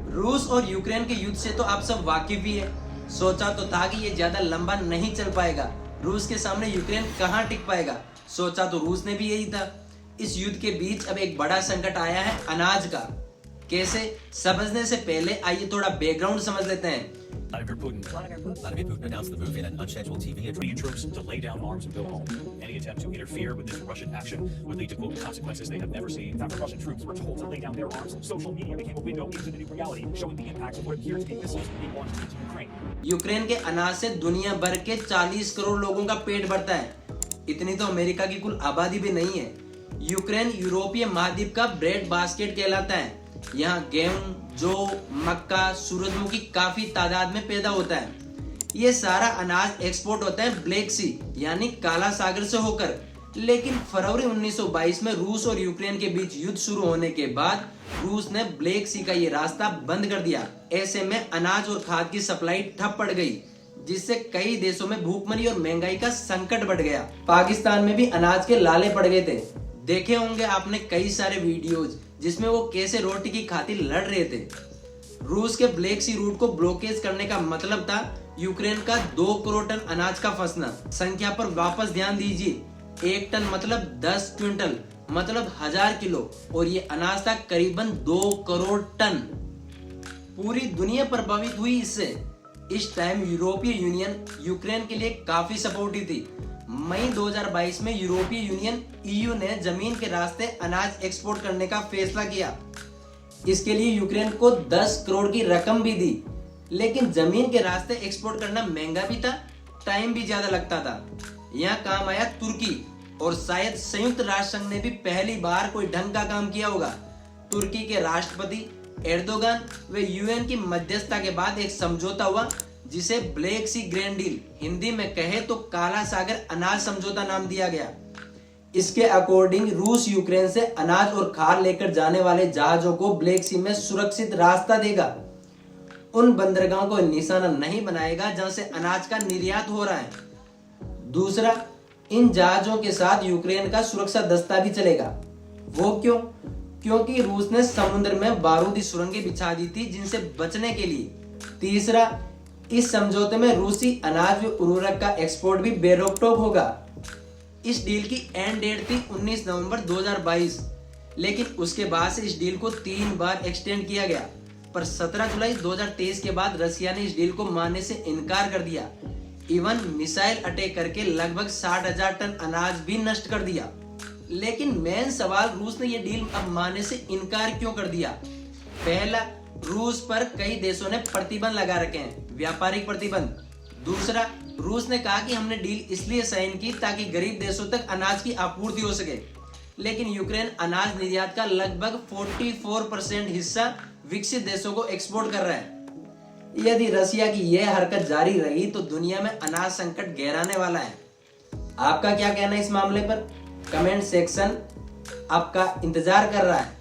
रूस और यूक्रेन के युद्ध से तो आप सब वाकिफ ही है। सोचा तो था कि ये ज्यादा लंबा नहीं चल पाएगा, रूस के सामने यूक्रेन कहां टिक पाएगा। सोचा तो रूस ने भी यही था। इस युद्ध के बीच अब एक बड़ा संकट आया है अनाज का। कैसे, समझने से पहले आइए थोड़ा बैकग्राउंड समझ लेते हैं। Vladimir Putin announced the move in an unscheduled TV interview. Ukrainian troops to lay down arms and go home. Any attempt to interfere with this Russian action would lead to quote consequences they have never seen. After Russian troops were told to lay down their arms, social media became a window into the new reality, showing the impacts of what appear to be missiles being launched into Ukraine. Ukraine के अनाज से दुनिया भर के 40 करोड़ लोगों का पेट भरता है। इतनी तो अमेरिका की कुल आबादी भी नहीं है। यूक्रेन यूरोपीय महाद्वीप का ब्रेड बास्केट कहलाता है। यहाँ गेहूं, जौ, मक्का, सूरजमुखी काफी तादाद में पैदा होता है। ये सारा अनाज एक्सपोर्ट होता है ब्लैक सी यानी काला सागर से होकर। लेकिन फरवरी 1922 में रूस और यूक्रेन के बीच युद्ध शुरू होने के बाद रूस ने ब्लैक सी का ये रास्ता बंद कर दिया। ऐसे में अनाज और खाद की सप्लाई ठप पड़ गई, जिससे कई देशों में भूखमरी और महंगाई का संकट बढ़ गया। पाकिस्तान में भी अनाज के लाले पड़ गए थे। देखे होंगे आपने कई सारे वीडियोज जिसमें वो कैसे रोटी की खातिर लड़ रहे थे। रूस के ब्लैक सी रूट को ब्लॉकेज करने का मतलब था यूक्रेन का 2 करोड़ टन अनाज का फंसना। संख्या पर वापस ध्यान दीजिए। 1 टन मतलब 10 क्विंटल मतलब 1000 किलो, और ये अनाज था करीबन 2 करोड़ टन। पूरी दुनिया प्रभावित हुई इससे। इस टाइम यूरोपीय यूनियन यूक्रेन के लिए काफी सपोर्टिव थी। मई 2022 में यूरोपीय यूनियन ईयू ने जमीन के रास्ते अनाज एक्सपोर्ट करने का फैसला किया। इसके लिए यूक्रेन को 10 करोड़ की रकम भी दी। लेकिन जमीन के रास्ते एक्सपोर्ट करना महंगा भी था, टाइम भी ज्यादा लगता था। यहाँ काम आया तुर्की, और शायद संयुक्त राष्ट्र संघ ने भी पहली बार कोई ढंग का काम किया होगा। तुर्की के राष्ट्रपति एर्दोगान व यूएन की मध्यस्थता के बाद एक समझौता हुआ, जिसे ब्लैक सी ग्रैंड डील, हिंदी में कहे तो काला सागर अनाज समझौता नाम दिया गया। इसके अकॉर्डिंग रूस यूक्रेन से अनाज और खाद लेकर जाने वाले जहाजों को ब्लैक सी में सुरक्षित रास्ता देगा। उन बंदरगाहों को निशाना नहीं बनाएगा जहां से अनाज का निर्यात हो रहा है। दूसरा, इन जहाजों के साथ यूक्रेन का सुरक्षा दस्ता भी चलेगा। वो क्यों? क्योंकि रूस ने समुद्र में बारूदी सुरंगें बिछा दी थी जिनसे बचने के लिए। तीसरा, इस समझौते में रूसी अनाज व उर्वरक का एक्सपोर्ट भी बेरोक-टोक होगा। इस डील की एंड डेट थी 19 नवंबर 2022, लेकिन उसके बाद से इस डील को 3 बार एक्सटेंड किया गया। पर 17 जुलाई 2023 के बाद रसिया ने इस डील को मानने से इनकार कर दिया। इवन मिसाइल अटैक करके लगभग 60,000 टन अनाज भी नष्ट कर दिया। लेकिन मेन सवाल, रूस ने यह डील अब मानने से इनकार क्यों कर दिया? पहला, रूस पर कई देशों ने प्रतिबंध लगा रखे हैं, व्यापारिक प्रतिबंध। दूसरा, रूस ने कहा कि हमने डील इसलिए साइन की ताकि गरीब देशों तक अनाज की आपूर्ति हो सके। लेकिन यूक्रेन अनाज निर्यात का लगभग 44% हिस्सा विकसित देशों को एक्सपोर्ट कर रहा है। यदि रसिया की यह हरकत जारी रही तो दुनिया में अनाज संकट गहराने वाला है। आपका क्या कहना है इस मामले पर? कमेंट सेक्शन आपका इंतजार कर रहा है।